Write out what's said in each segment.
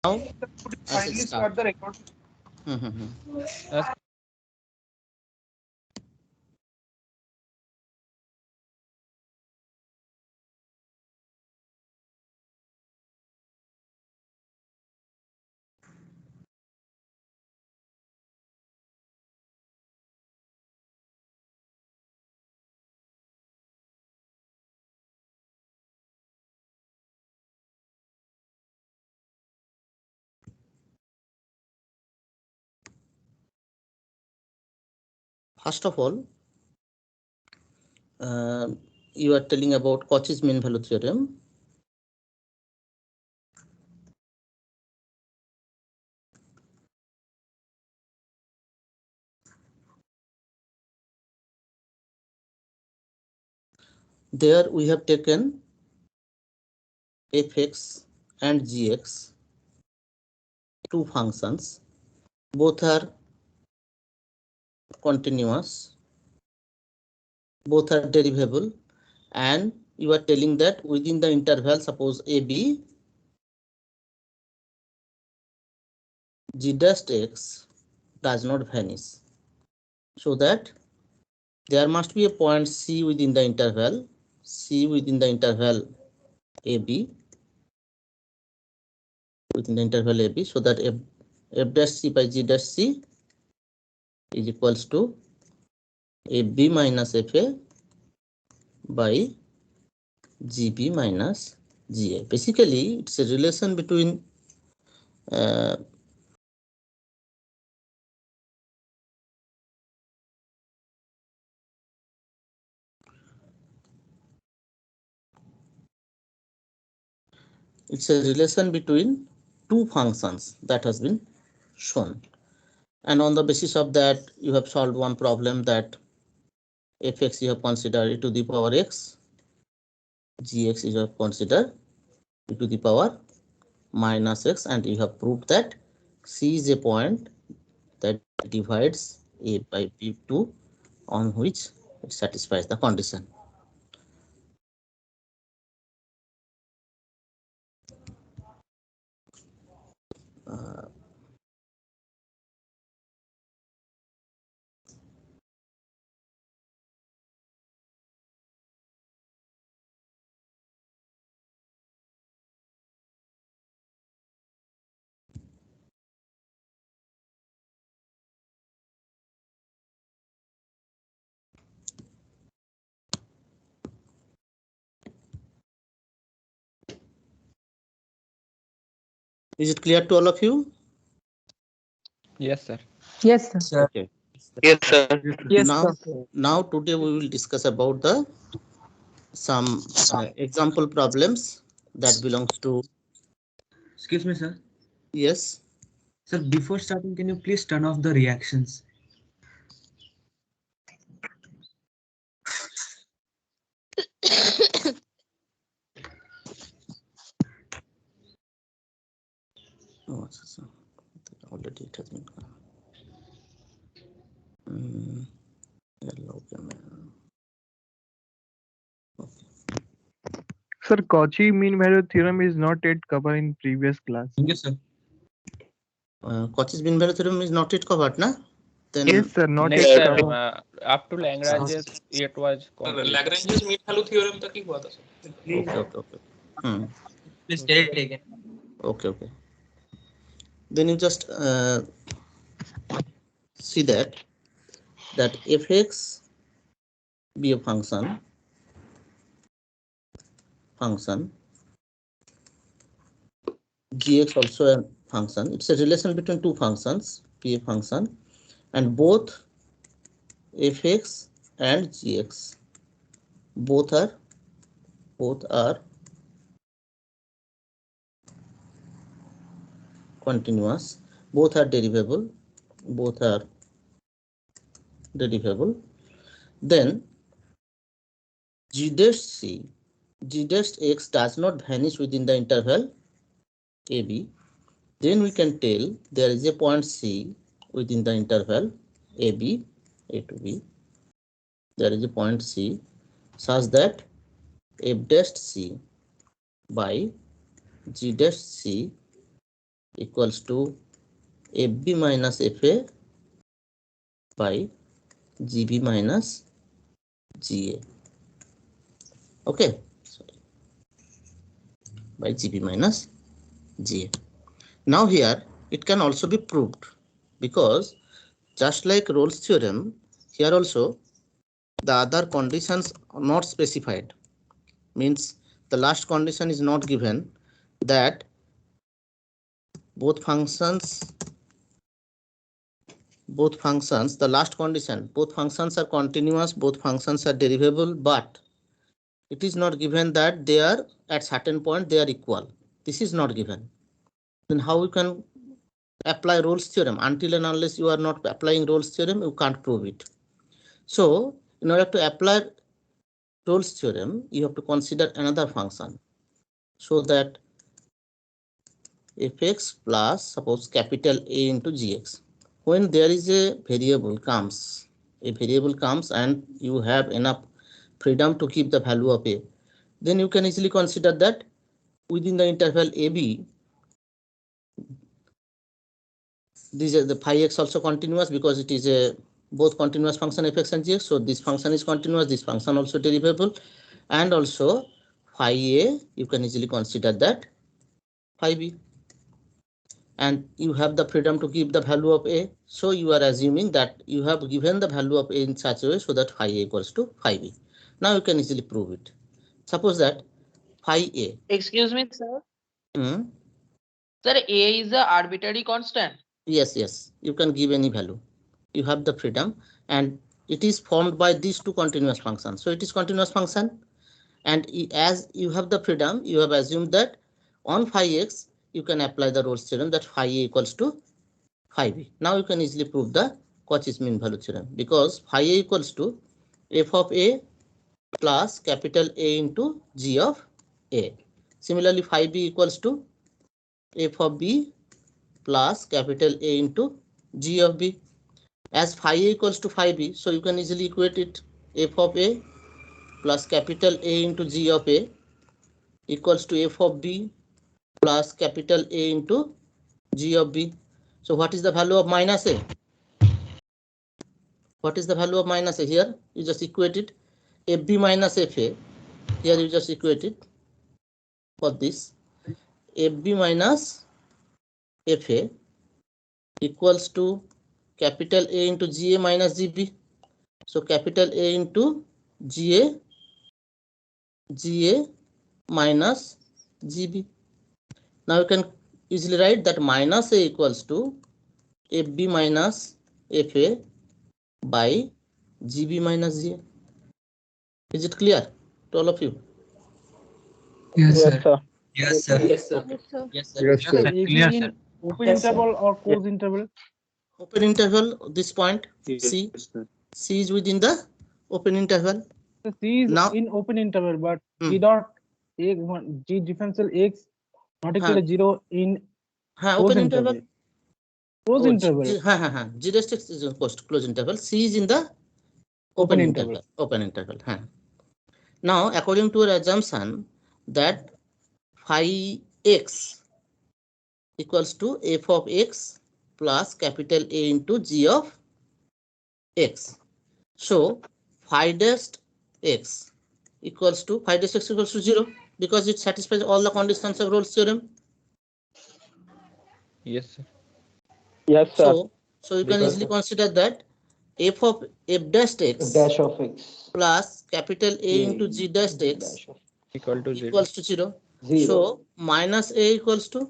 I shall Finally start. start the record. Yes. First of all, you are telling about Cauchy's mean value theorem. There we have taken fx and gx, two functions. Both are continuous, both are derivable, and you are telling that within the interval, suppose AB, g dash x does not vanish, so that there must be a point C within the interval, C within the interval AB, within the interval AB, so that f dash C by g dash C is equals to AB minus FA by GB minus GA. Basically, it's a relation between two functions that has been shown, and on the basis of that you have solved one problem that fx you have considered e to the power x, gx you have considered e to the power minus x, and you have proved that C is a point that divides a by b2 on which it satisfies the condition. Is it clear to all of you? Yes, sir. Yes, sir. Okay. Yes, sir. Yes, Now, sir. now today we will discuss about the some example problems that belongs to. Excuse me, sir. Yes. Sir, before starting, can you please turn off the reactions? Oh, so already it has been. Hello, Sir, Cauchy mean value theorem is not yet covered in previous class. Thank you, sir. Cauchy's mean value theorem is not yet covered, na? Then Yes, sir, not Next yet time, covered. up to Lagrange's, it was complete. Lagrange's mean value theorem तक ही हुआ था sir. okay. Please tell it again. Okay. Then you just see that fx be a function gx also a function. It's a relation between two functions, p a function, and both fx and gx both are continuous, both are derivable, then g dash x does not vanish within the interval AB. Then we can tell there is a point C within the interval AB, A to B. There is a point C such that f dash C by g dash C equals to FB minus FA by GB minus GA. Okay, by GB minus GA. Now here it can also be proved, because just like Rolle's theorem, here also the other conditions are not specified. Means the last condition is not given, that both functions, the last condition, both functions are continuous, both functions are derivable, but it is not given that they are at certain point they are equal. This is not given. Then how you can apply Rolle's theorem? Until and unless you are not applying Rolle's theorem, you can't prove it. So in order to apply Rolle's theorem, you have to consider another function, so that fx plus, suppose, capital A into gx. When there is a variable comes and you have enough freedom to keep the value of a, then you can easily consider that within the interval AB, this is the phi x also continuous, because it is a both continuous function fx and gx. So this function is continuous, this function also derivable, and also phi a, you can easily consider that phi b, and you have the freedom to keep the value of a. So you are assuming that you have given the value of a in such a way so that phi a equals to phi b. Now you can easily prove it. Suppose that phi a. Excuse me, sir. Sir, A is a arbitrary constant. Yes, you can give any value. You have the freedom, and it is formed by these two continuous functions. So it is continuous function, and as you have the freedom, you have assumed that on phi x you can apply the Rolle's theorem that phi a equals to phi b. Now you can easily prove the Cauchy's mean value theorem, because phi a equals to f of a plus capital A into g of a. Similarly, phi b equals to f of b plus capital A into g of b. As phi a equals to phi b, so you can easily equate it, f of a plus capital A into g of a equals to f of b plus capital A into g of b. So what is the value of minus a? What is the value of minus a? Here you just equate it, fb minus fa. Here you just equate it for this, fb minus fa equals to capital A into GA minus GB. So capital A into GA minus GB. Now you can easily write that minus A equals to FB minus FA by GB minus GA. Is it clear to all of you? Yes, sir. Yes, sir. Yes, sir. Yes, sir. Clear, sir. Open interval or closed interval? Open interval, this point C. C is within the open interval. So C is Now- in open interval, but Hmm. G dot G differential x not equal to 0 in Open closed interval. interval. Closed interval. G dash x is close interval. C is in the open interval. Open interval. Now, according to our assumption that phi x equals to f of x plus capital A into g of x. So phi dash x equals to 0, because it satisfies all the conditions of Rolle's theorem. Yes, sir. Yes, sir. So you can easily consider that f of f dash x Dash of x plus capital A into g dash x Equal to 0. equals to 0. 0. So minus A equals to,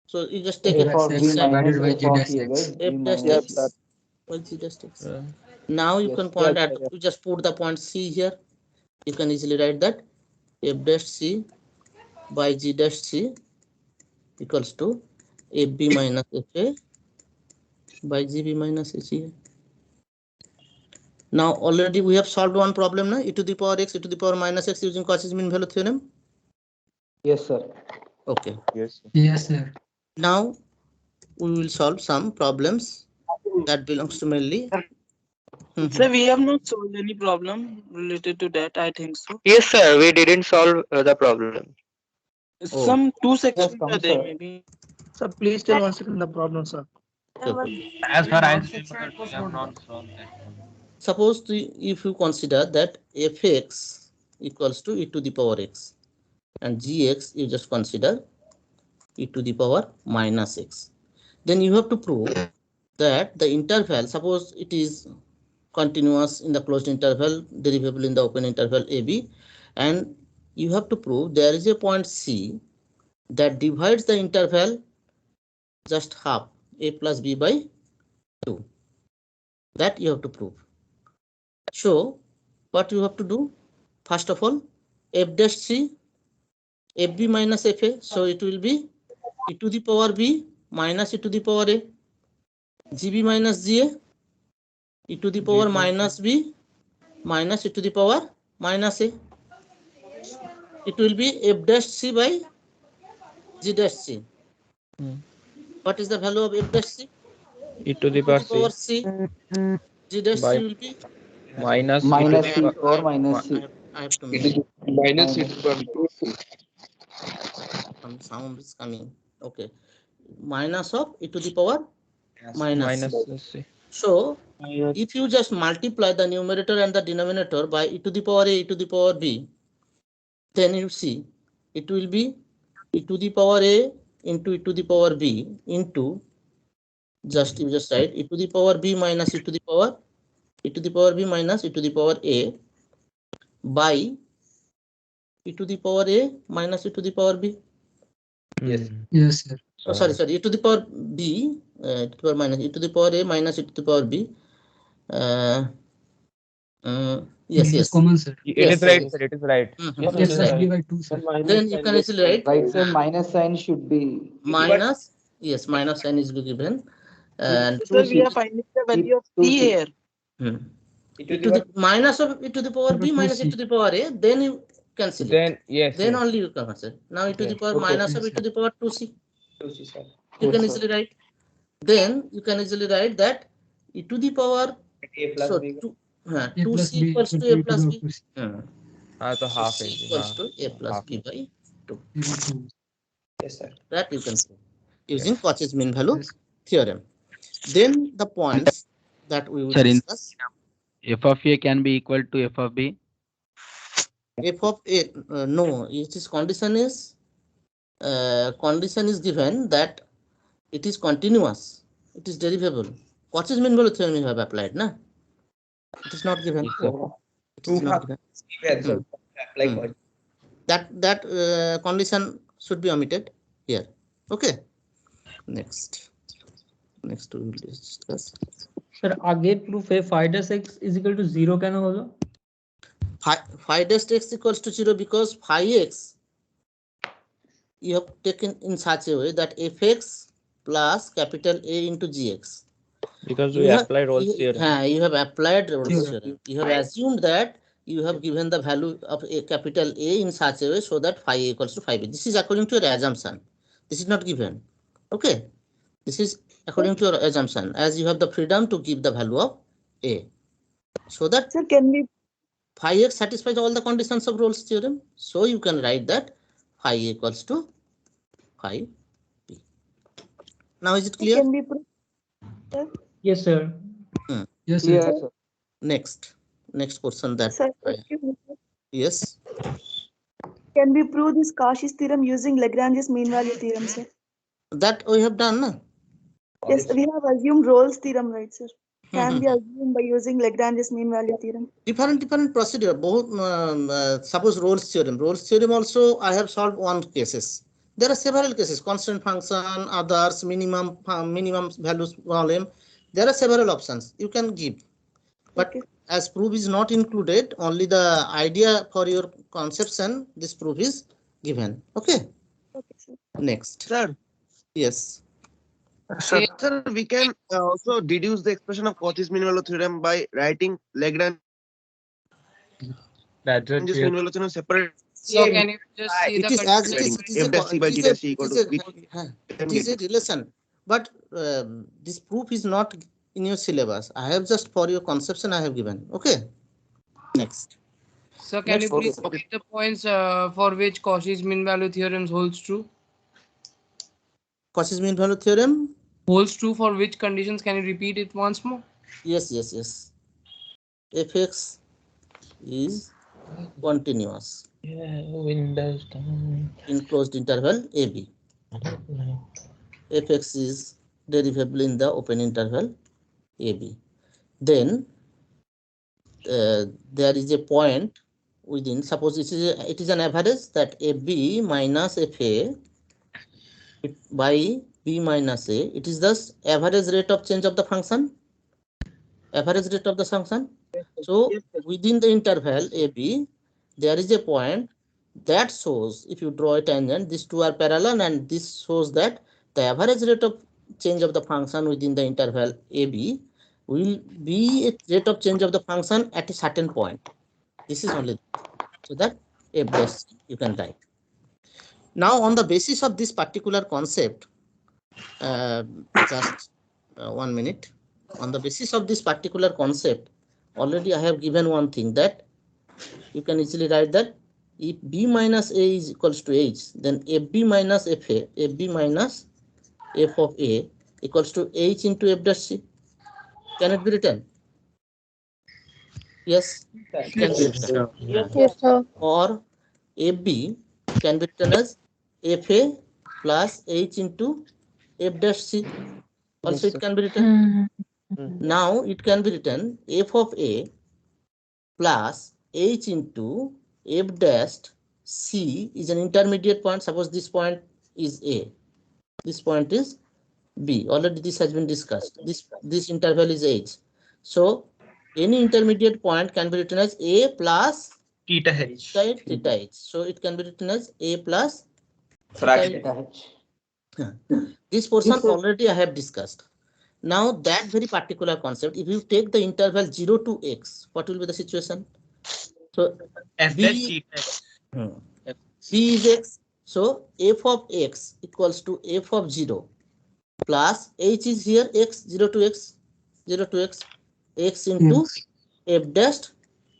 so you just take F of it b inside minus by f g of dash a by x. g f dash minus Yes, x sir. by g dash x. Uh, Now you Yes, can point yes, at, sir. you just put the point C here. You can easily write that f dash c by g dash c equals to fb minus fa by gb minus ga. Now already we have solved one problem now, e to the power x, e to the power minus x using Cauchy's mean value theorem. Yes, sir. Okay. yes, sir. Yes, sir. Now we will solve some problems that belongs to mainly. Sir, we have not solved any problem related to that, I think so. Yes, sir. We didn't solve the problem. Oh. Some two sections come, are there, sir. maybe. Sir, please tell once again the problem, sir. As far as I remember, we have not solved that problem. Suppose if you consider that fx equals to e to the power x and gx you just consider e to the power minus x, then you have to prove that the interval, suppose it is continuous in the closed interval, derivable in the open interval ab, and you have to prove there is a point c that divides the interval just half, a plus b by 2. That you have to prove. So what you have to do, first of all, f dash c, fb minus fa, so it will be e to the power b minus e to the power a, gb minus ga, e to the power minus b minus e to the power minus a. It will be f dash c by g dash c. What is the value of f dash c? E to the power c G dash by c will be minus Minus e C to the or minus C. I have to make Minus C. some sound is coming. Okay, minus of e to the power minus c. minus c. So if you just multiply the numerator and the denominator by e to the power a, e to the power b, then you see it will be e to the power a into e to the power b into you just write e to the power b minus e to the power b minus e to the power a by e to the power a minus e to the power b. Yes. Yes, sir. Oh, sorry, e to the power b, e to the power minus e to the power a minus e to the power b. Yes, It's common, sir. It Yes, is right, yes. sir. It is right. Mhm. Yes, sir. B by 2, sir. Then you can easily write Right, sir. Minus sign should be minus, yes, minus sign is given, and Sir, we are finding the value of C here. e to the minus of e to the power b minus e to the power a, then you cancel it. Then yes. Then yes. only you can answer. Now e to the Yes. power minus of e to the power 2c. sir. You can Yes, easily write. Then you can easily write that e to the power so A 2c plus B equals to a plus b. So half C is equals to a plus half. b by 2. Yes, sir. That you can prove using Cauchy's mean value Yes. theorem. Then the points that we will Sir, in discuss. f of a can be equal to f of b. F of a, no, its condition is given that it is continuous, it is derivable. Cauchy's mean value theorem you have applied, na? It is not given. Yes, sir. It is not given. That condition should be omitted here. Okay. Next we will discuss. Sir आगे proof है phi dash x is equal to 0 कैसे होगा? Phi dash x equals to 0 because phi x you have taken in such a way that fx plus capital A into gx. Because we applied Rolle's theorem. You have applied Rolle's theorem. You have assumed that you have given the value of a capital A in such a way so that phi A equals to phi B. This is according to your assumption. This is not given. Okay. This is according to your assumption, as you have the freedom to give the value of A. So that Sir, can we phi x satisfies all the conditions of Rolle's theorem. So you can write that phi A equals to phi B. Now is it clear? can we prove? Sir? Yes sir. Yes, Yes, sir. sir. Next question that Sir, excuse me, sir. yes. Can we prove this Cauchy's theorem using Lagrange's mean value theorem, sir? That we have done, na? Yes, we have assumed Rolle's theorem, right, sir? Can be assumed by using Lagrange's mean value theorem. Different procedure. Both suppose Rolle's theorem. Rolle's theorem also I have solved one cases. There are several cases: constant function, others, minimum values volume. There are several options you can give, but Okay. as proof is not included, only the idea for your conception, this proof is given. Okay. Okay, sir. Next. Sir, Yes. sir, we can also deduce the expression of Cauchy's mean value theorem by writing Lagrange's mean value theorem separate. So can you just see It the is as it is. F dash c by g dash c equal to which it is a relation, but this proof is not in your syllabus. I have just for your conception I have given. Okay. Next. So can you Next. please repeat the points for which Cauchy's mean value theorem holds true? Cauchy's mean value theorem. Holds true for which conditions? Can you repeat it once more? Yes. Fx is continuous Windows down. in closed interval AB. Fx is derivable in the open interval AB. Then there is a point within, suppose it is an average, that AB minus FA by B minus A, it is thus average rate of change of the function. So within the interval AB, there is a point that shows, if you draw a tangent, these two are parallel, and this shows that the average rate of change of the function within the interval AB will be a rate of change of the function at a certain point. This is only so that f dash you can write. Now, on the basis of this particular concept, just 1 minute. On the basis of this particular concept, already I have given one thing, that you can easily write that if B minus A is equals to H, then FB minus FA, FB minus F of A equals to H into F dash C. Can it be written? Yes, it can be written. Yes, sir. Or FB can be written as FA plus H into F dash C. Also, it can be written. Now, it can be written F of A plus H into F dash C is an intermediate point. Suppose this point is A, this point is B. Already this has been discussed. This interval is H. So any intermediate point can be written as A plus Theta H. theta H. So it can be written as A plus Theta H. This portion already I have discussed. Now that very particular concept, if you take the interval 0 to x, what will be the situation? So F B, dash theta H. B is x. So f of x equals to f of 0 plus h is here x, 0 to x, x into f dash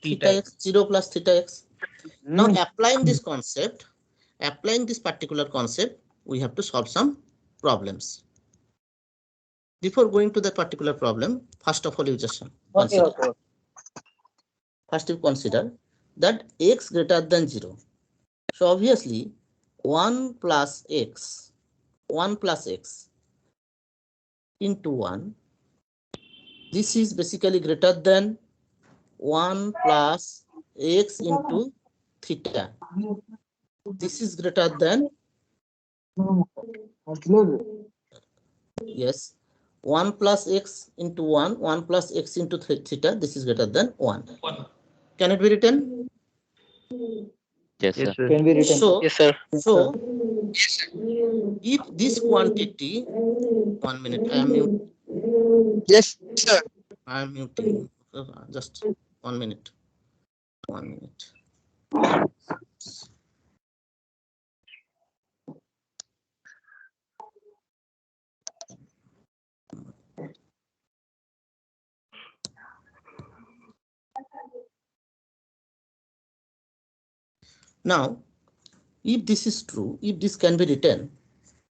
theta x, 0 plus theta x. Now applying this concept, applying this particular concept, we have to solve some problems. Before going to that particular problem, first of all, you just consider. First, you consider that x greater than 0. So obviously, 1 plus x into 1. This is basically greater than 1 plus x into theta. This is greater than, yes, 1 plus x into 1 plus x into theta. This is greater than 1. Can it be written? Yes, sir. Can be written. So, Yes, sir. so if this quantity, 1 minute, I am muting. Yes, sir. I am muting. Just 1 minute. 1 minute. Now, if this is true, if this can be written,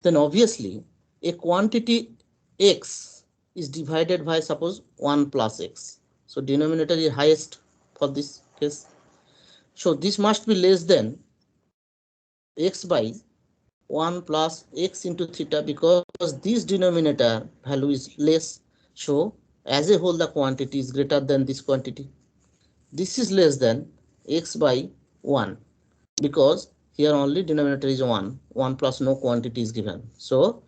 then obviously a quantity x is divided by, suppose, 1 plus x. So denominator is highest for this case. So this must be less than x by 1 plus x into theta, because this denominator value is less. So as a whole, the quantity is greater than this quantity. This is less than x by 1, because here only denominator is 1 plus no quantity is given. So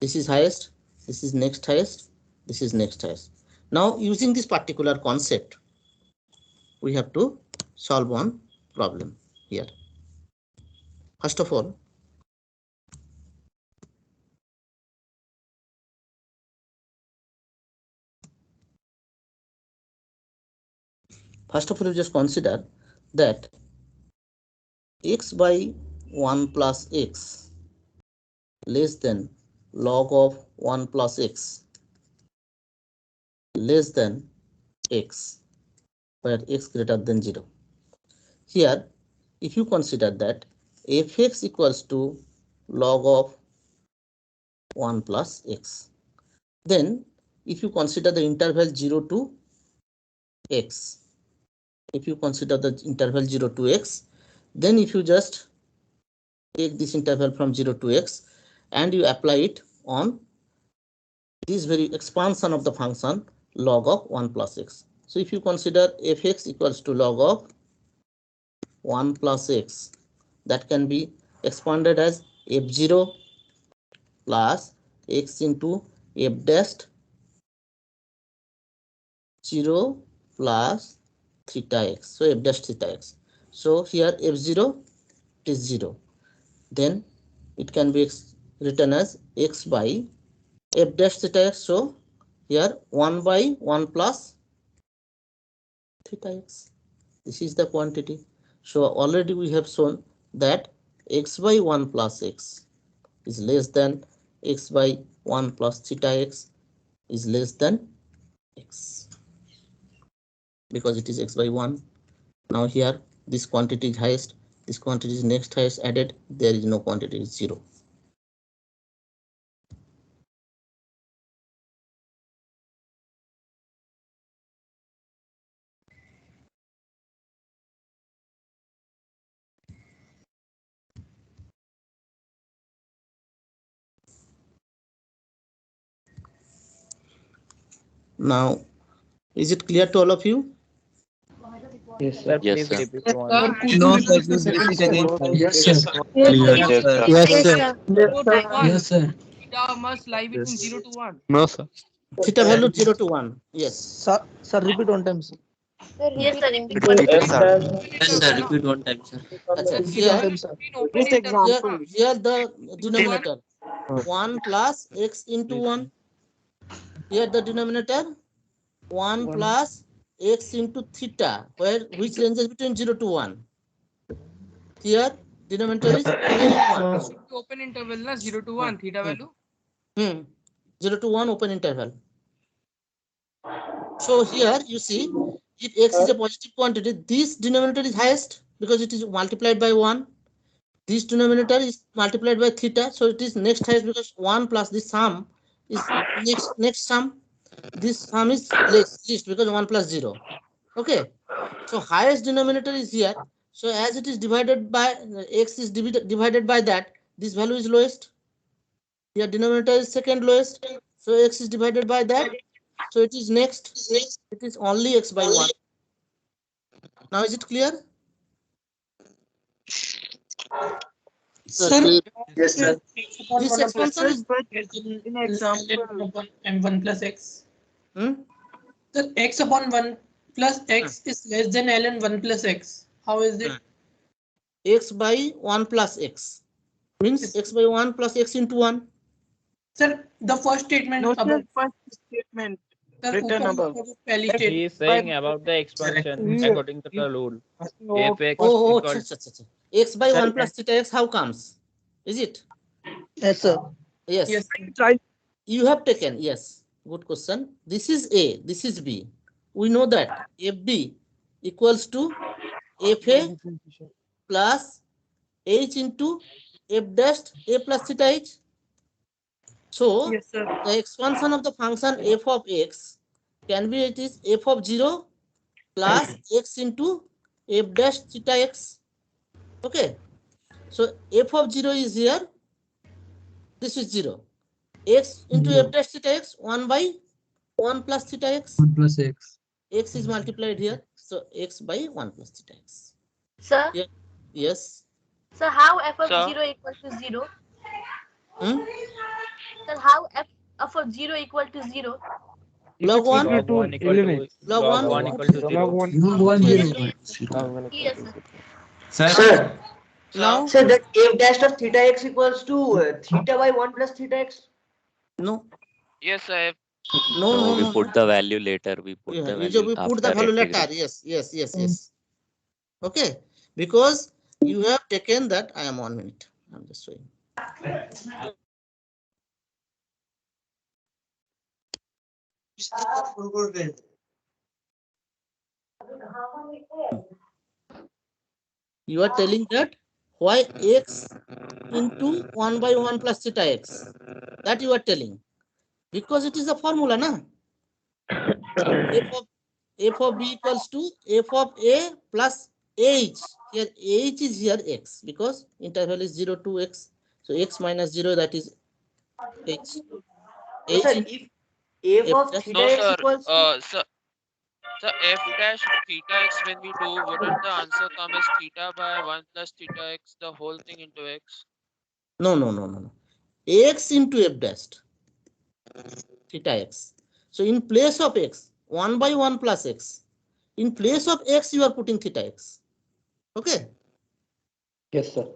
this is highest, this is next highest, this is next highest. Now using this particular concept, we have to solve one problem here. First of all, you just consider that x by 1 plus x less than log of 1 plus x less than x, where x greater than 0. Here, if you consider that fx equals to log of 1 plus x. Then if you consider the interval 0 to x, if you consider the interval 0 to x, then if you just take this interval from 0 to x and you apply it on this very expansion of the function log of 1 plus x. So if you consider fx equals to log of 1 plus x, that can be expanded as f0 plus x into f dash 0 plus theta x. So f dash theta x. So here f0 is 0. Then it can be written as x by f dash theta x. So here 1 by 1 plus theta x. This is the quantity. So already we have shown that x by 1 plus x is less than x by 1 plus theta x is less than x, because it is x by 1. Now here this quantity is highest, this quantity is next highest added, there is no quantity, is 0. Now, is it clear to all of you? Yes, sir. Yes, sir. No, sir, please repeat again. Yes, sir. Yes, sir. Yes, sir. Yes, sir. Theta must lie between 0 to 1. No, sir. Theta value 0 to 1. Yes. Sir, repeat one time, sir. Yes, sir. Yes, sir. Yes, sir. Repeat one time, sir. Achha, here, Open interval. here the denominator 1 plus x into 1. Here the denominator 1 plus x into theta, which ranges between 0 to 1. Here denominator is 1. Open interval na 0 to 1 theta value. 0 to 1 open interval. So here you see, if x is a positive quantity, this denominator is highest because it is multiplied by 1. This denominator is multiplied by theta, so it is next highest because 1 plus this sum is next sum. This sum is least because 1 plus 0. Okay, so highest denominator is here. So as it is divided by x is divided by that, this value is lowest. Here denominator is second lowest, so x is divided by that, so it is next. It is only x by 1. Now is it clear? Sir, Yes, sir. This expansion is in example m1 plus x. Sir, x upon 1 plus x is less than ln 1 plus x. How is it? x by 1 plus x means x by 1 plus x into 1. Sir, the first statement No, above. sir, first statement Sir, written above. He is saying about the expansion according to the rule. If x Oh, equal x by 1 plus theta x, how comes? Is it? Yes, sir. Yes. Yes. You have taken, yes. Good question. This is A, this is B. We know that FB equals to FA plus H into F dash A plus theta H. So Yes, sir. the expansion of the function f of x can be, it is f of 0 plus x into f dash theta x. Okay. So f of 0 is here. This is 0. X into f dash theta x, 1 by 1 plus theta x. 1 plus x. X is multiplied here. So x by 1 plus theta x. Sir, Yeah. Yes. so how f of Sir. 0 equal to 0? Hmm? Sir, how f of 0 equal to 0? Log 1. Log 1 equal to Log 1. log 1 equal to 0. Log 1. Log 1 0. Yes, sir. Sir, Now, sir, that f dash of theta x equals to theta by 1 plus theta x. no. yes, I have. No, we put the value later. We put the value we put the after value integration. later. Yes. Okay, because you have taken that. I am 1 minute. I'm just showing. You are telling that why x into 1 by 1 plus theta x. That you are telling. Because it is a formula, na? f of b equals to f of a plus h. Here h is here x because interval is 0 to x. So x minus 0, that is h. So sir, if f of theta x equals to So f dash theta x, when we do, wouldn't the answer come as theta by 1 plus theta x, the whole thing into x? No. X into f dash theta x. So in place of x, 1 by 1 plus x. In place of x, you are putting theta x. Okay? Yes, sir.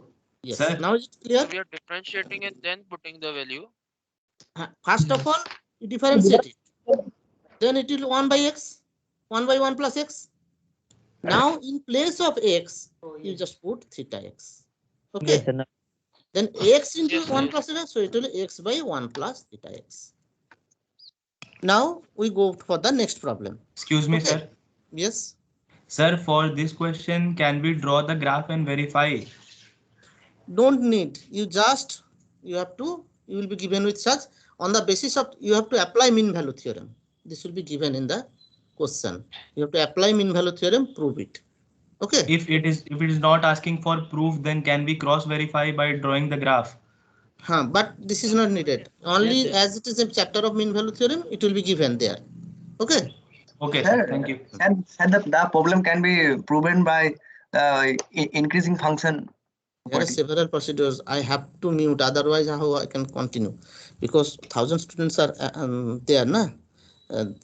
Yes. Sir? Now is it clear? So we are differentiating and then putting the value. First of all, you differentiate it. Then it will 1 by x, 1 by 1 plus x. Now in place of x, you just put theta x. Okay. Yes, sir. Then x into Yes, 1 yes. plus theta, so it will x by 1 plus theta x. Now we go for the next problem. Excuse me, Okay. sir. Yes. Sir, for this question, can we draw the graph and verify? Don't need. You will be given with such. On the basis of, you have to apply mean value theorem. This will be given in the question. You have to apply mean value theorem, prove it. Okay. If it is not asking for proof, then can we cross verify by drawing the graph? But this is not needed. Only Yes, as it is a chapter of mean value theorem, it will be given there. Okay. Okay, sir. Thank you. And the problem can be proven by increasing function. There are several procedures. I have to mute, otherwise how I can continue, because 1,000 students are there, na?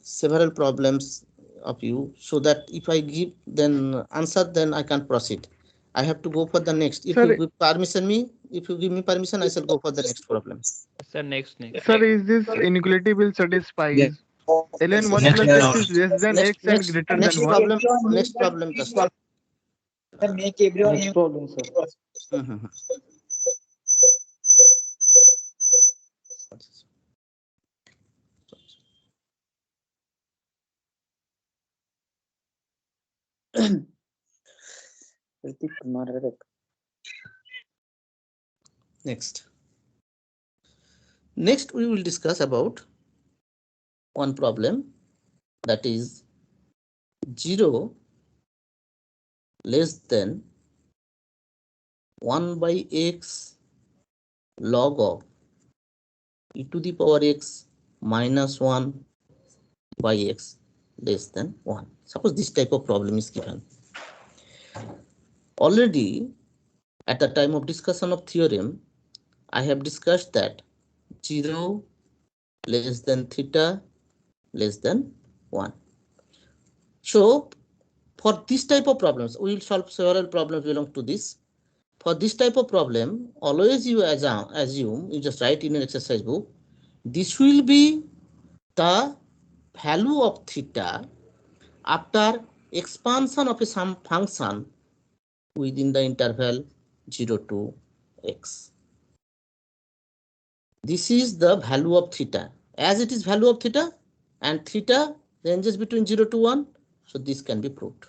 Several problems of you, so that if I give then answer, then I can proceed. I have to go for the next. If you give permission me, if you give me permission, I shall go for the next problem. Sir, next. Sir, is this inequality will satisfy? ln 1 Next plus x is less than x and greater than 1. Next problem. Next problem. Next problem, sir. Next, we will discuss about one problem, that is 0 less than 1 by x log of e to the power x minus 1 by x less than 1. Suppose this type of problem is given. Already at the time of discussion of theorem, I have discussed that 0 less than theta less than 1. So for this type of problems, we will solve several problems belong to this. For this type of problem, always you assume, you just write in an exercise book, this will be the value of theta after expansion of some function within the interval 0 to x. This is the value of theta. As it is value of theta, and theta ranges between 0 to 1, so this can be proved.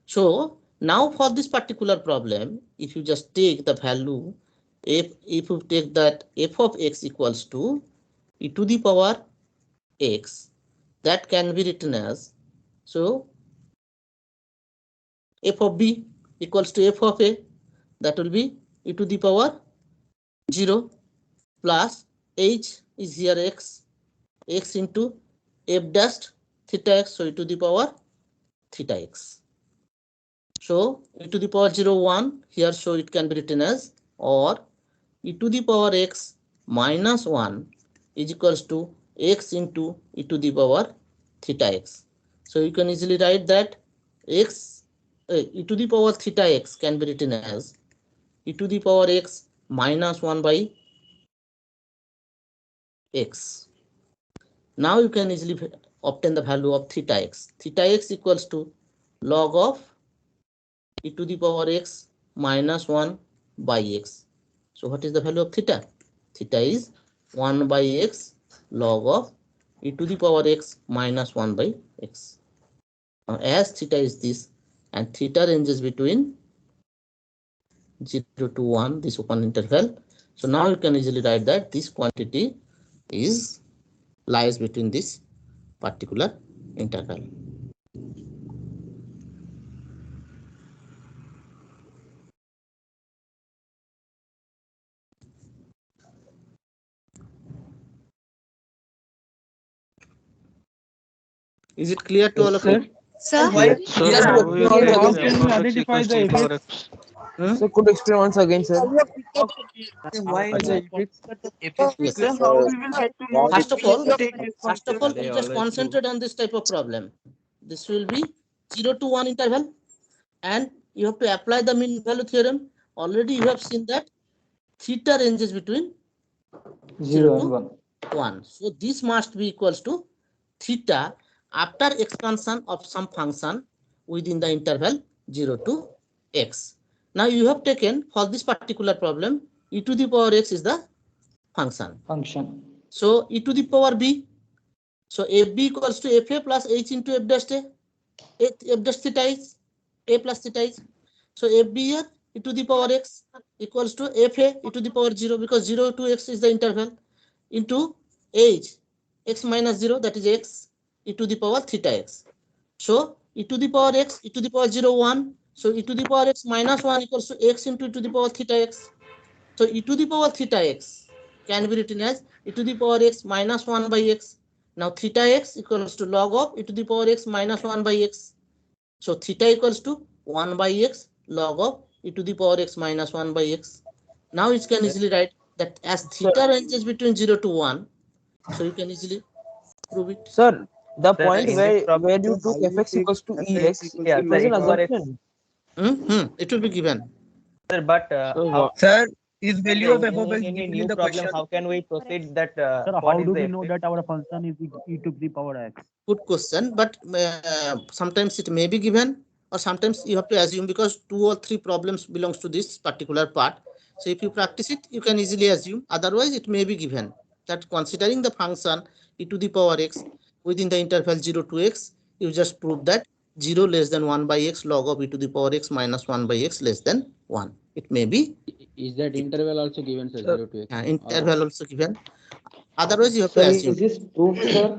So now for this particular problem, if you just take the value, if you take that f of x equals to e to the power x, that can be written as, so f of b equals to f of a, that will be e to the power 0 plus h is here x into f dash theta x, so e to the power theta x. So e to the power 0, 1 here, so it can be written as, or e to the power x minus 1 is equals to x into e to the power theta x. So you can easily write that x e to the power theta x can be written as e to the power x minus 1 by x. Now you can easily obtain the value of theta x. Theta x equals to log of e to the power x minus 1 by x. So what is the value of theta? Theta is 1 by x log of e to the power x minus 1 by x. Now as theta is this, and theta ranges between 0 to 1, this open interval. So now you can easily write that this quantity lies between this particular interval. Is it clear to all of you? Sir, How can we identify the effects? So could you explain once again, sir? why is it? Yes. Then how we will get to know First of if all, we take this function? we'll just concentrate on this type of problem. This will be 0 to 1 interval, and you have to apply the mean value theorem. Already you have seen that theta ranges between 0 and 1. So this must be equals to theta after expansion of some function within the interval 0 to x. Now you have taken for this particular problem e to the power x is the function. So e to the power b. So fb equals to fa plus h into f dash a. F dash theta is a plus theta is. So fb here e to the power x equals to fa e to the power 0, because 0 to x is the interval, into h x minus 0, that is x e to the power theta x. So e to the power x e to the power 0 1. So e to the power x minus 1 equals to x into e to the power theta x. So e to the power theta x can be written as e to the power x minus 1 by x. Now theta x equals to log of e to the power x minus 1 by x. So theta equals to 1 by x log of e to the power x minus 1 by x. Now you can easily write that as theta ranges between 0 to 1. So you can easily prove it. Sir, the point in this where you took fx equals to ex, it was an assumption. It will be given. Sir, but Sir, is value of f of x in a given new in the problem, question? how can we proceed that? Sir, what how is do the we know effect? that our function is e to the power x? Good question, but sometimes it may be given, or sometimes you have to assume, because 2 or 3 problems belongs to this particular part. So if you practice it, you can easily assume. Otherwise, it may be given that considering the function e to the power x within the interval 0 to x, you just prove that 0 less than 1 by x log of e to the power x minus 1 by x less than 1. It may be. Is that interval also given, sir? 0 to x? Interval also given. Otherwise, you have to assume. Is this proof, sir?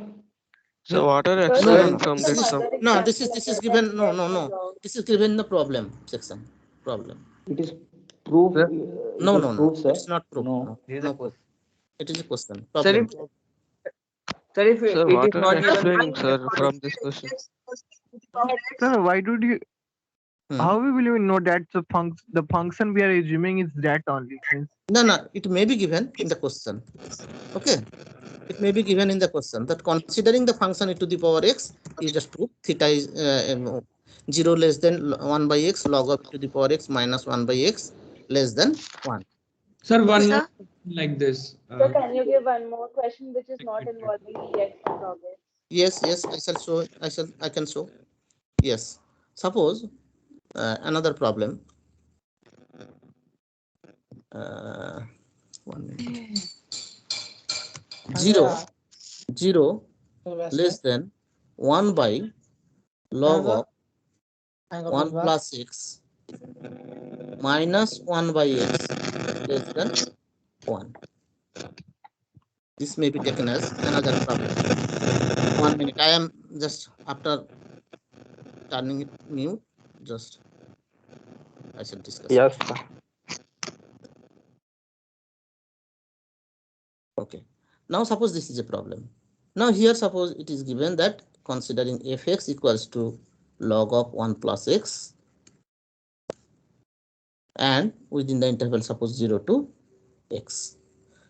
So what are excluding from this sum? No, this is given. No. This is given in the problem section. Problem. It is proof. No. It's not proof. No. It is a question. Problem. Sir, if Sir, it what is are not you given, explaining, sir, from this question? Sir, why did you? How will you know that the function we are assuming is that only? No. It may be given in the question. Okay. It may be given in the question that considering the function e to the power x, you just prove theta is 0 less than 1 by x log of e to the power x minus 1 by x less than 1. Sir, one more like this. So can you give one more question which is not involving ex and log x? Yes, I shall show. I can show. Yes. Suppose another problem. 1 minute. 0 less than 1 by log of 1 plus x minus 1 by x less than 1. This may be taken as another problem. 1 minute. I am just after turning it mute. Just I shall discuss. Yes, sir. Okay. Now suppose this is a problem. Now here suppose it is given that considering fx equals to log of 1 plus x, and within the interval suppose 0 to x.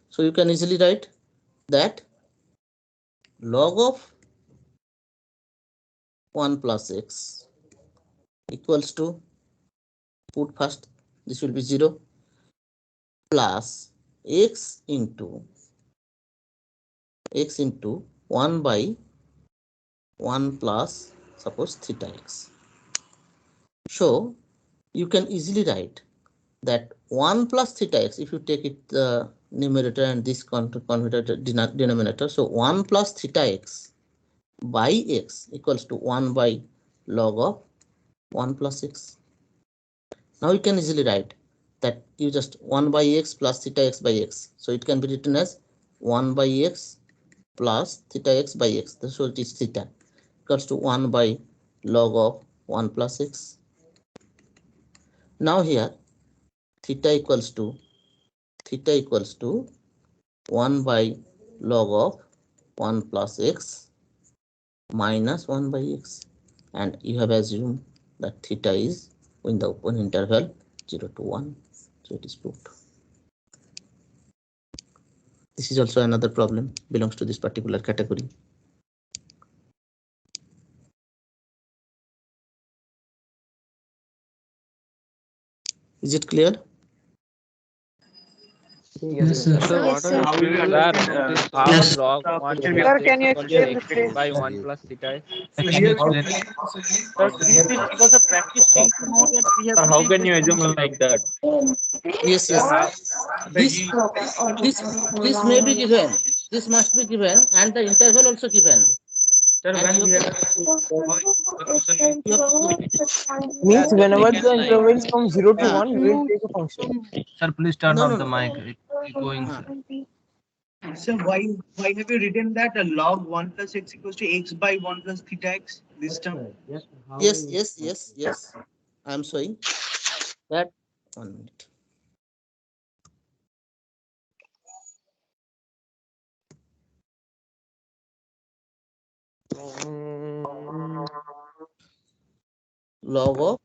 So you can easily write that log of 1 plus x equals to, put first, this will be 0 plus x into 1 by 1 plus suppose theta x. So you can easily write that 1 plus theta x, if you take it the numerator and this converted denominator, so 1 plus theta x by x equals to 1 by log of 1 plus x. Now you can easily write that you just 1 by x plus theta x by x. So it can be written as 1 by x plus theta x by x. So it is theta equals to 1 by log of 1 plus x. Now here theta equals to 1 by log of 1 plus x minus 1 by x, and you have assumed that theta is in the open interval 0 to 1. So it is proved. This is also another problem, belongs to this particular category. Is it clear? Yes, sir. So Yes, what are sir. the this how Yes. log 1 Sir, plus can you x equal to explain x this? by 1 plus theta? Sir, this was a practice thing to know that we have to How take can the you assume like that? Yes, Sir, yes. how? This may be given. This must be given, and the interval also given. Sir, And when you we have have you have to prove it. Means Sir, whenever second the line. interval is from 0 to Ah. 1, we will take a function. Sir, please turn No, off no, the no. mic. It's going, Ah. sir. Sir, why have you written that log 1 plus x equals to x by 1 plus theta x this term? Yes. I am showing that. 1 minute. Log of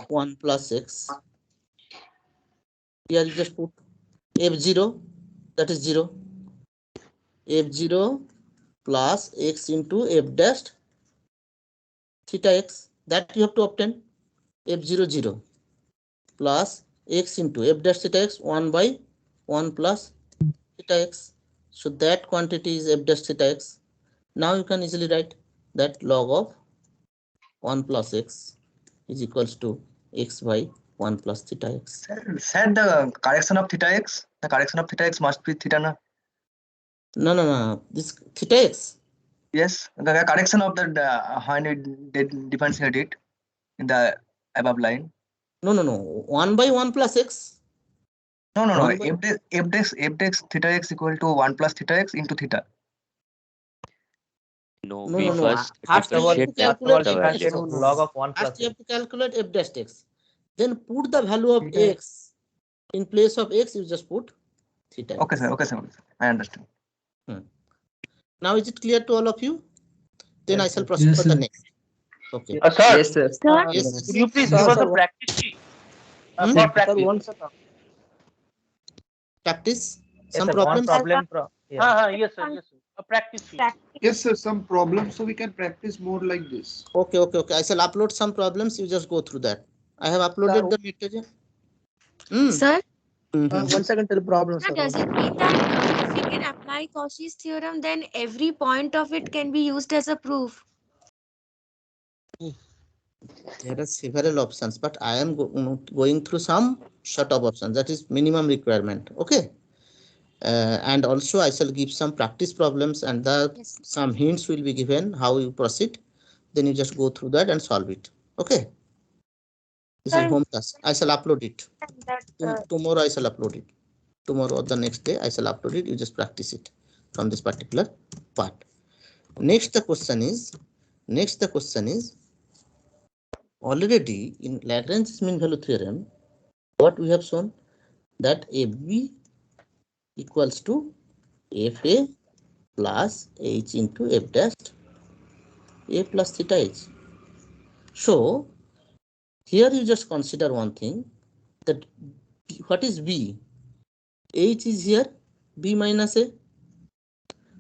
1 plus x. Here you just put f0, that is 0. f0 plus x into f dash theta x, that you have to obtain. f0 0 plus x into f dash theta x 1 by 1 plus theta x. So that quantity is f dash theta x. Now you can easily write that log of 1 plus x is equals to x by 1 plus theta x. Sir, the correction of theta x, must be theta na? No. This theta x. Yes, the correction of the when we differentiate it in the above line. No. 1 by 1 plus x. No. 1 by- F dash theta x equal to 1 plus theta x into theta. No. First First you have to calculate the f dash value. x. Log of 1 First plus you x. have to calculate f dash x. Then put the value of x. In place of x, you just put theta x. Okay, sir. I understand. Now is it clear to all of you? Then I shall proceed Yes, for the sir. next. Okay. Sir, Yes, sir. Yes. could you please give us a practice sheet? For Sir, practice. one second. Practice Yes, some sir. One problems. problem. Yes, sir. A practice sheet. Yes, sir, some problems so we can practice more like this. Okay. I shall upload some problems. You just go through that. I have uploaded the material. Sir, One second till problem, now sir. does it mean that if we can apply Cauchy's theorem, then every point of it can be used as a proof? There are several options, but I am going through some set of options. That is minimum requirement. Okay. And also I shall give some practice problems, and some hints will be given how you proceed. Then you just go through that and solve it. Okay. This is home task. I shall upload it. Tomorrow I shall upload it. Tomorrow or the next day I shall upload it. You just practice it from this particular part. Next the question is already in Lagrange's mean value theorem, what we have shown that FB equals to FA plus H into F dash A plus theta H. So here you just consider one thing, that what is B? H is here, B minus A.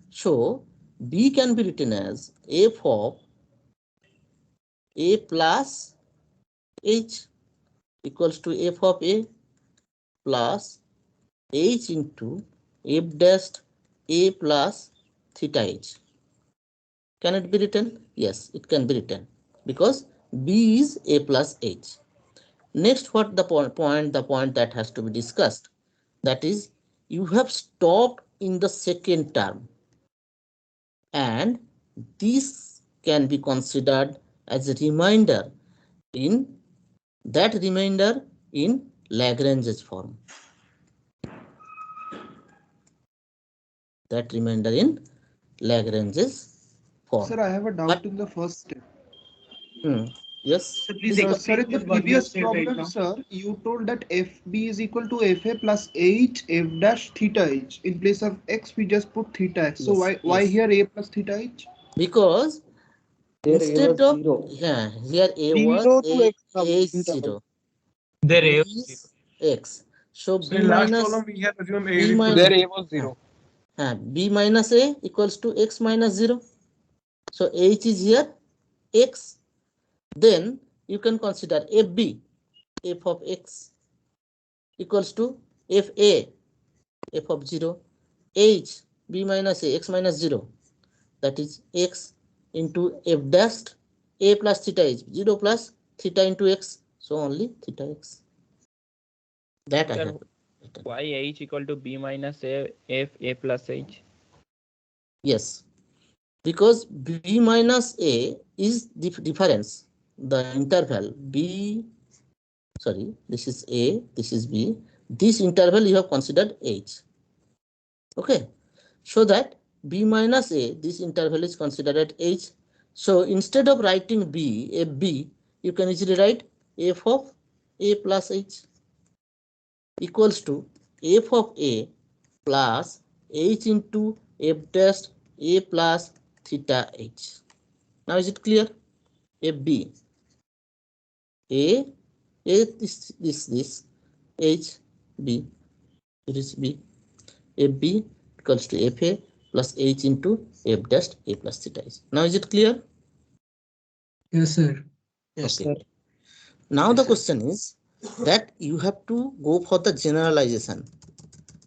So B can be written as F of A plus H equals to F of A plus H into F dash A plus theta H. Can it be written? Yes, it can be written because B is A plus H. Next, what the point that has to be discussed, that is you have stopped in the second term, and this can be considered as a remainder in Lagrange's form. That remainder in Lagrange's form. Sir, I have a doubt in the first step. Yes. So please Sir, explain in the what you previous said right problem, now. sir, you told that FB is equal to FA plus H F dash theta H. In place of X, we just put theta X. So why here A plus theta H? Because There A instead was of zero. here A was A0. There B A is X. So So B in last minus column we have assumed B A is equal minus to There A was 0. B minus A equals to X minus 0. So H is here X. Then you can consider FB, f of X equals to FA, f of 0, H, B minus A, X minus 0. That is X into F dash A plus theta H, 0 plus theta into X. So only theta X. That I Sir, have. why H equal to B minus A if A plus H? Yes, because B minus A is the difference, the interval B, sorry, this is A, this is B. This interval you have considered H. Okay, so that B minus A, this interval is considered at H. So instead of writing B, FB, you can easily write f of A plus H equals to f of A plus H into f dash A plus theta H. Now is it clear? FB A this H B, it is B, FB equals to FA plus H into F dash A plus theta H. Now is it clear? Yes, sir. Yes, okay. Sir. Now the question is that you have to go for the generalization.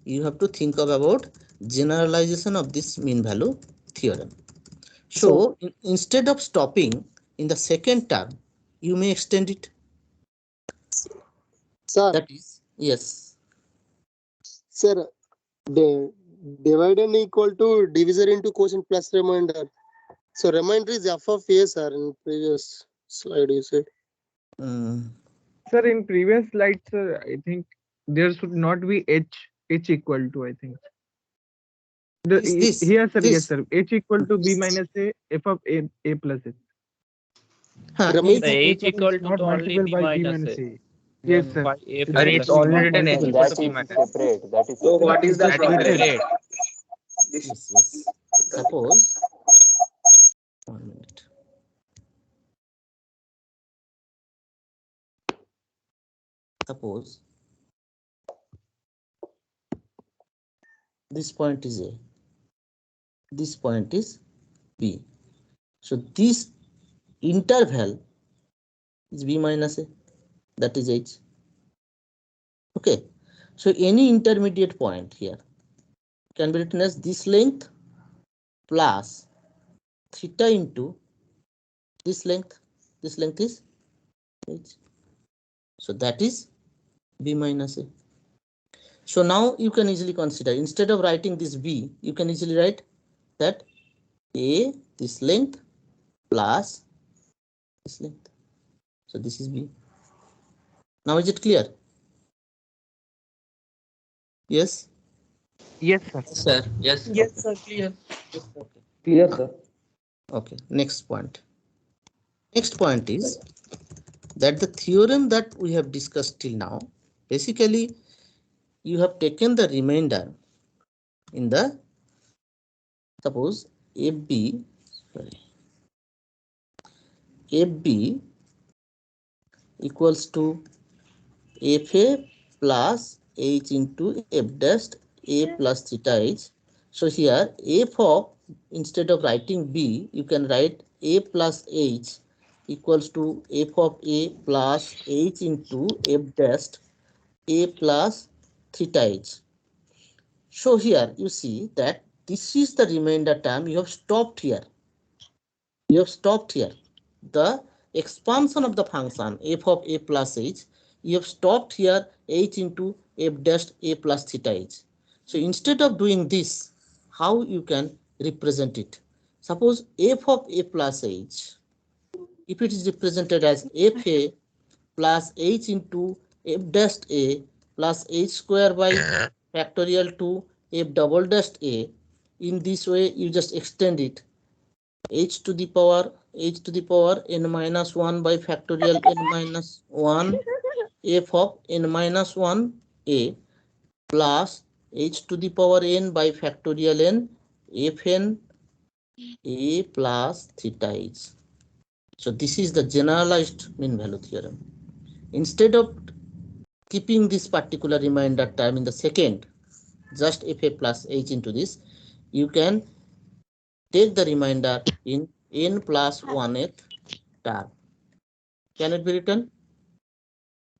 You have to think about generalization of this mean value theorem. So instead of stopping in the second term, you may extend it. Sir. That is, yes. Sir, dividend equal to divisor into quotient plus remainder. So remainder is f of A, sir. In previous slide you said. Sir, in previous slide, sir, I think there should not be h equal to, I think. Here, sir, yes, sir. H equal to B minus A, f of A plus H. The H equal to not only multiple B by B minus minus A. A. Yes, sir. By A Sir, it's plus already B written minus H A. equal to B minus. So what is the problem? Yes, yes. Suppose 1 minute. Suppose this point is A, this point is B. So this interval is B minus A, that is H. Okay, so any intermediate point here can be written as this length plus theta into this length. This length is H. So that is B minus A. So now you can easily consider, instead of writing this B, you can easily write that A, this length plus this length. So this is B. Now is it clear? Yes? Yes, sir. Sir, yes. Yes, sir. Clear. Clear, sir. Okay, next point. Next point is that the theorem that we have discussed till now, basically you have taken the remainder in the, suppose FB, FB equals to FA plus H into F dash A plus theta H. So here F of, instead of writing B, you can write A plus H equals to F of A plus H into F dash A plus theta H. So here you see that this is the remainder term. You have stopped here. You have stopped here. The expansion of the function f of A plus H, you have stopped here H into F dash A plus theta H. So instead of doing this, how you can represent it? Suppose f of A plus H, if it is represented as FA plus H into f dash a plus h square by factorial 2 f double dash a. In this way, you just extend it. H to the power n minus 1 by factorial n minus 1 f of n minus 1 a plus h to the power n by factorial n fn a plus theta h. So this is the generalized mean value theorem. Instead of keeping this particular remainder term in the second, just fa plus h into this, you can take the remainder in n plus 1th term. Can it be written?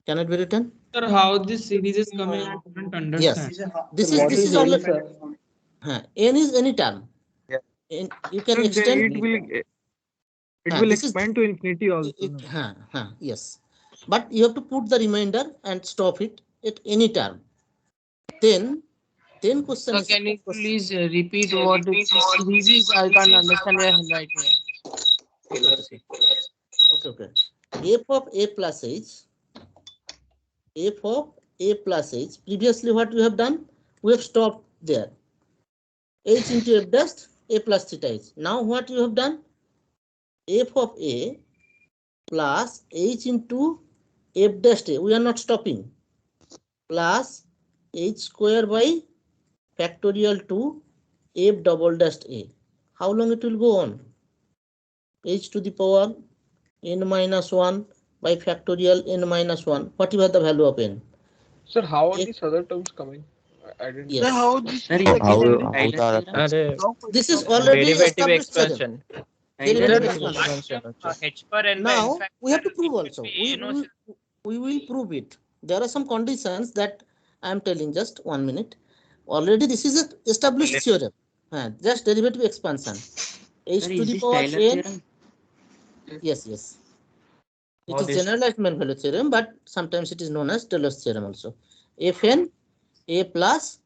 Can it be written? Sir, how this series is coming, I couldn't understand. Yes. This is already. N is any term. You can Sir, extend. It will expand to infinity also. Yes. But you have to put the remainder and stop it at any term. Then question Sir, is. can you please repeat what this series is? I can't understand your handwriting. Okay. F of a plus h. F of a plus h. Previously, what we have done? We have stopped there. H into f dash a plus theta h. Now what you have done? F of a plus h into f dash a. We are not stopping. Plus h square by factorial 2 f double dash a. How long it will go on? H to the power n minus 1 by factorial n minus 1. Whatever the value of n. Sir, how are these other terms coming? I didn't. Yes. This is already derivative established expansion. Derivative expansion. H per n by Now n we have to factor, prove it will also. be, We will prove it. There are some conditions that I am telling. Just 1 minute. Already this is an established theorem. Just derivative expansion. H to the power n. Yes. It is generalized mean value theorem, but sometimes it is known as Taylor's theorem also. Fn a plus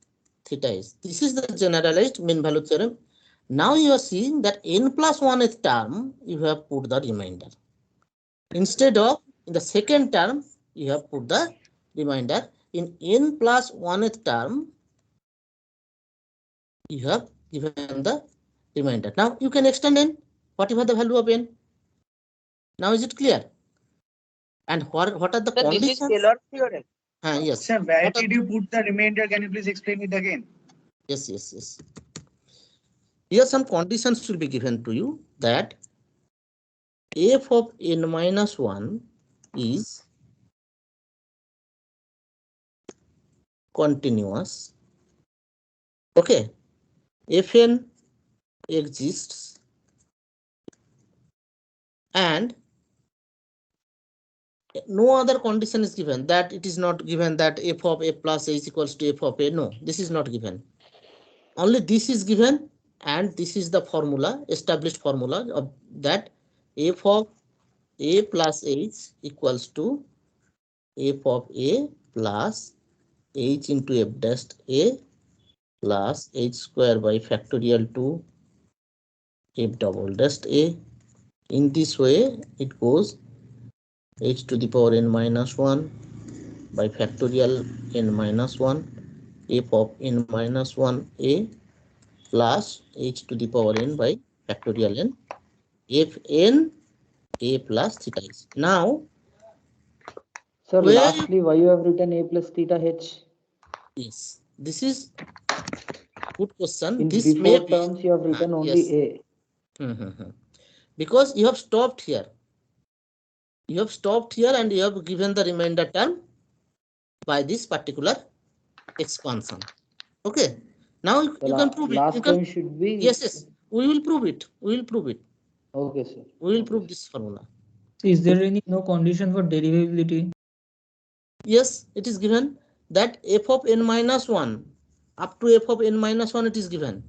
theta is. This is the generalized mean value theorem. Now you are seeing that n plus 1th term, you have put the remainder. Instead of in the second term, you have put the remainder. In n plus 1th term, you have given the remainder. Now you can extend n, whatever the value of n. Now is it clear? And what are the conditions? This is Taylor's theorem. Yes. Sir, where did you put the remainder? Can you please explain it again? Yes. Here some conditions will be given to you that f of n minus 1 is continuous. Okay. Fn exists and no other condition is given, that it is not given that f of a plus h equals to f of a. No, this is not given. Only this is given, and this is the formula, established formula of that f of a plus h equals to f of a plus h into f dash a plus h square by factorial 2 f double dash a. In this way, it goes h to the power n minus 1 by factorial n minus 1 f of n minus 1 a plus h to the power n by factorial n f n a plus theta h. Now, sir, lastly, why you have written a plus theta h? Yes, this is good question. In this before may be terms you have written only a. Because you have stopped here. You have stopped here and you have given the remainder term by this particular expansion. Okay. Now you can prove it. Last term should be. Yes. We will prove it. Okay, sir. We will prove this formula. Is there no condition for derivability? Yes, it is given that f of n minus 1 up to f of n minus 1 it is given.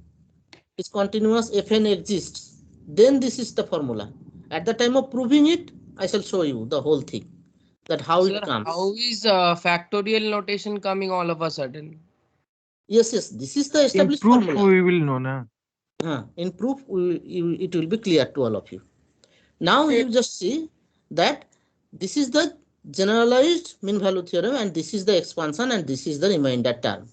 It's continuous, fn exists. Then this is the formula. At the time of proving it, I shall show you the whole thing. That how it comes. How is factorial notation coming all of a sudden? Yes. This is the established formula. In proof, we will know now. In proof, it will be clear to all of you. Now you just see that this is the generalized mean value theorem, and this is the expansion and this is the remainder term.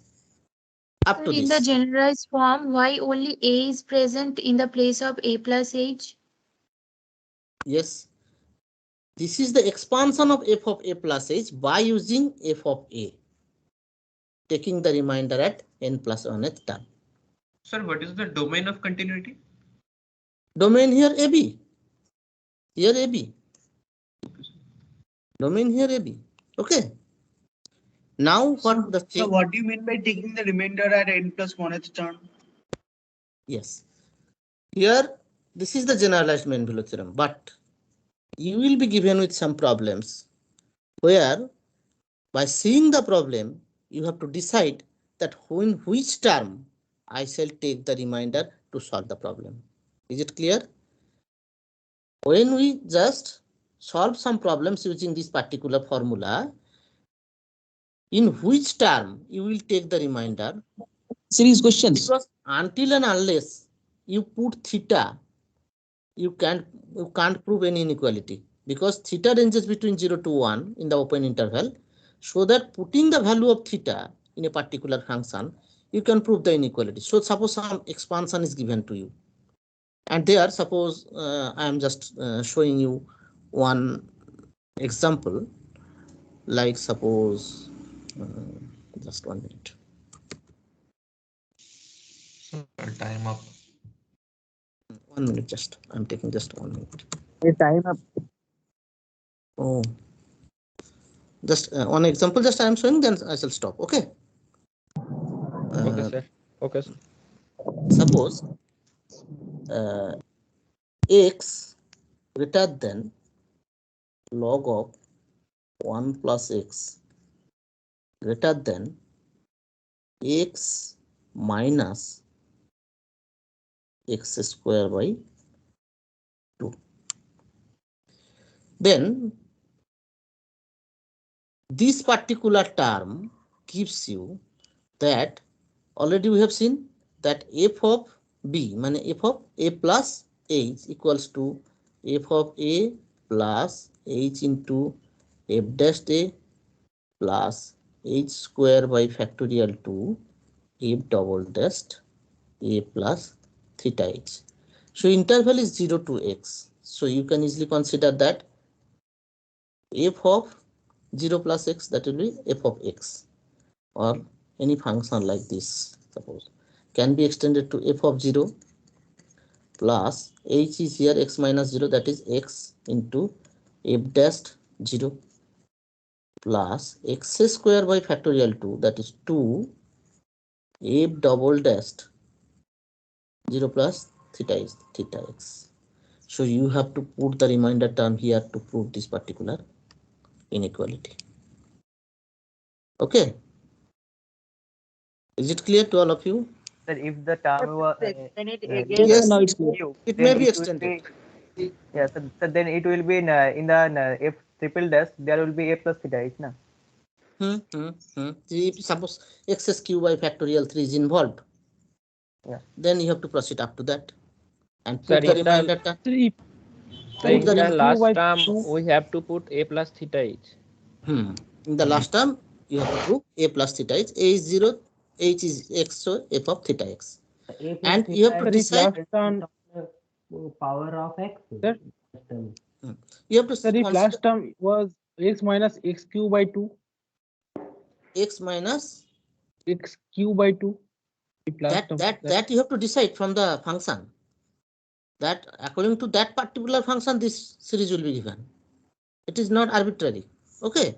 Up to In this. the generalized form, why only A is present in the place of A plus H? Yes. This is the expansion of f of A plus H by using f of A, taking the remainder at n plus 1th term. Sir, what is the domain of continuity? Domain here AB. Here AB. Domain here AB. Okay. Now what the So what do you mean by taking the remainder at n plus 1th term? Yes. Here this is the generalized main value theorem, but you will be given with some problems where by seeing the problem you have to decide that in which term I shall take the remainder to solve the problem. Is it clear? When we just solve some problems using this particular formula, in which term you will take the remainder? Series questions. Because until and unless you put theta, you can't prove any inequality, because theta ranges between 0 to 1 in the open interval, so that putting the value of theta in a particular function, you can prove the inequality. So suppose some expansion is given to you, and there suppose I am just showing you one example, like suppose just 1 minute. Time up. 1 minute, just I'm taking just 1 minute. Time up. Oh, just one example, just I am showing, then I shall stop. Okay. Okay, sir. Okay, sir. Suppose x greater than log of 1 plus x greater than x minus x square by 2. Then this particular term gives you that already we have seen that f of b, mean f of a plus h equals to f of a plus h into f dash a plus h square by factorial 2 f double dash a plus theta h. So interval is 0 to x. So you can easily consider that f of 0 plus x, that will be f of x, or any function like this, suppose, can be extended to f of 0 plus h is here x minus 0, that is x into f dash 0 plus x square by factorial 2, that is 2 f double dash 0 plus theta is theta x. So you have to put the remainder term here to prove this particular inequality. Okay. Is it clear to all of you? Sir, if the term was Yes, no, it may be extended. Yes, so then it will be in the f triple dash, there will be a plus theta, right? Na? If suppose x cube by factorial 3 is involved, yeah, then you have to proceed up to that and Sir, put the in remainder term. So in the last term, we have to put a plus theta h. In the last term, you have to prove a plus theta h. A is 0, h is x, so f of theta x. And you have to decide. Power of x. Sir? You have to Sir, if last term was x minus x cube by 2. X minus x cube by 2. That you have to decide from the function. That according to that particular function, this series will be given. It is not arbitrary. Okay.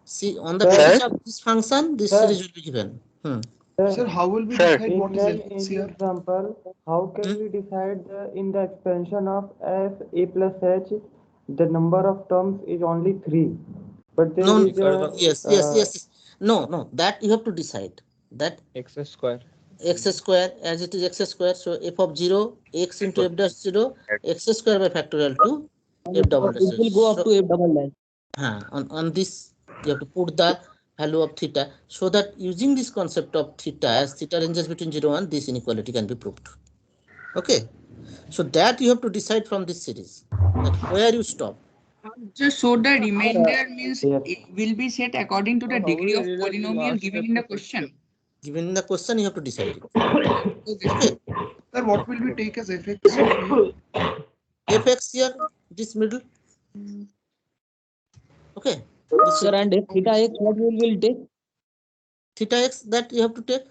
See, on the basis of this function, this series will be given. Sir, how will we decide what is fx here? Example, how can we decide in the expansion of f a plus h, the number of terms is only 3, but there No, is yes. No, that you have to decide. That x square. X square, as it is x square, so f of 0, x into f dash 0, x square by factorial 2, f double dash 0. It will go up to f double dash. On this, you have to put the value of theta, so that using this concept of theta, as theta ranges between 0 and 1, this inequality can be proved. Okay, so that you have to decide from this series, that where you stop. So the remainder means it will be set according to the degree of polynomial given in the question. Given in the question, you have to decide it. Okay. Sir, what will we take as fx? Fx here, this middle. Okay. Sir, and if theta x, what we will take? Theta x that you have to take.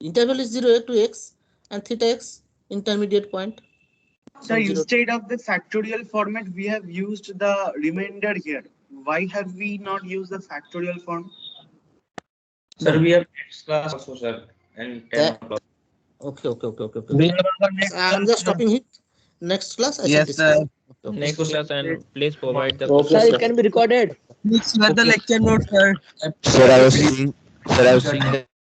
Interval is 0 to x and theta x intermediate point. So instead of the factorial format, we have used the remainder here. Why have we not used the factorial form? Sir, we have next class also, sir, and 10 o'clock. Okay. I'm just stopping it. Next class, I shall discuss. Next class, and please provide the Sir, it can be recorded. Please share the lecture notes, sir. Sir, I was seeing